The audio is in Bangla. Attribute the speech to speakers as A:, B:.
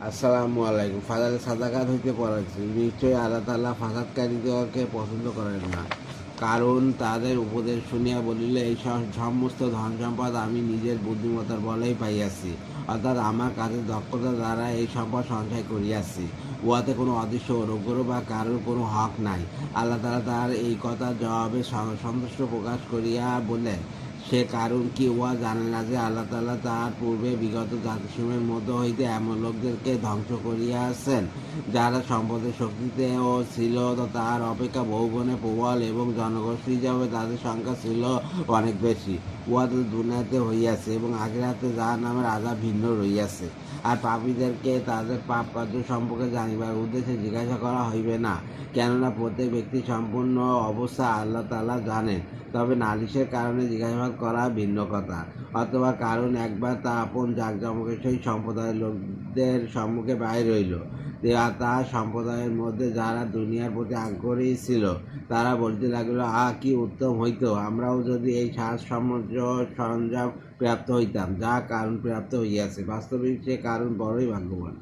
A: আসসালামু আলাইকুম। ফাজালে সাদাকাত হইতে পড়াচ্ছি, নিশ্চয়ই আল্লাহ তাআলা ফাসাদকারীদেরকে পছন্দ করেন না, কারণ তাদের উপদেশ শুনিয়া বলিলে, এই সমস্ত ধন সম্পদ আমি নিজের বুদ্ধিমত্তার বলেই পাইয়াছি, অর্থাৎ আমার কাজের দক্ষতা দ্বারা এই সম্পদ সঞ্চয় করিয়াছি। উহাতে কোনো অদৃশ্য অনুগ্রহ বা কারোর কোনো হক নাই। আল্লাহ তাআলা তার এই কথার জবাবে সন্তুষ্ট প্রকাশ করিয়া বলেন, সে কারণ কি উহা জানে না যে আল্লাহ তাআলা তাহার পূর্বে বিগত জাতিসমূহের মধ্য হইতে এমন লোকদেরকে ধ্বংস করিয়াছেন, যারা সম্পদের শক্তিতেও ছিল তাহার অপেক্ষা বহুগুণে প্রবল, এবং জনগোষ্ঠী হিসাবে তাদের সংখ্যা ছিল অনেক বেশি। উহা তো দুনিয়াতে হইয়াছে, এবং আখিরাতে যাহার নামের আযাব ভিন্ন রহিয়াছে। আর পাপীদেরকে তাদের পাপ কার্য সম্পর্কে জানিবার উদ্দেশ্যে জিজ্ঞাসা করা হইবে না, কেননা প্রত্যেক ব্যক্তির সম্পূর্ণ অবস্থা আল্লাহ তাআলা জানেন। তবে নালিশের কারণে জিজ্ঞাসাবাদ করা ভিন্ন কথা, অথবা কারণ একবার তা আপন জাঁকজমকের সহিত সম্প্রদায়ের লোকদের সম্মুখে বাহির হইল, তাহার সম্প্রদায়ের মধ্যে যারা দুনিয়ার প্রতি আগ্রহী ছিল, তারা বলতে লাগল, কি উত্তম হইত আমরাও যদি এই সাজ সরঞ্জাম প্রাপ্ত হইতাম, যা কারণ প্রাপ্ত হইয়াছে। বাস্তবিক সে কারণ বড়ই ভাগ্যবান।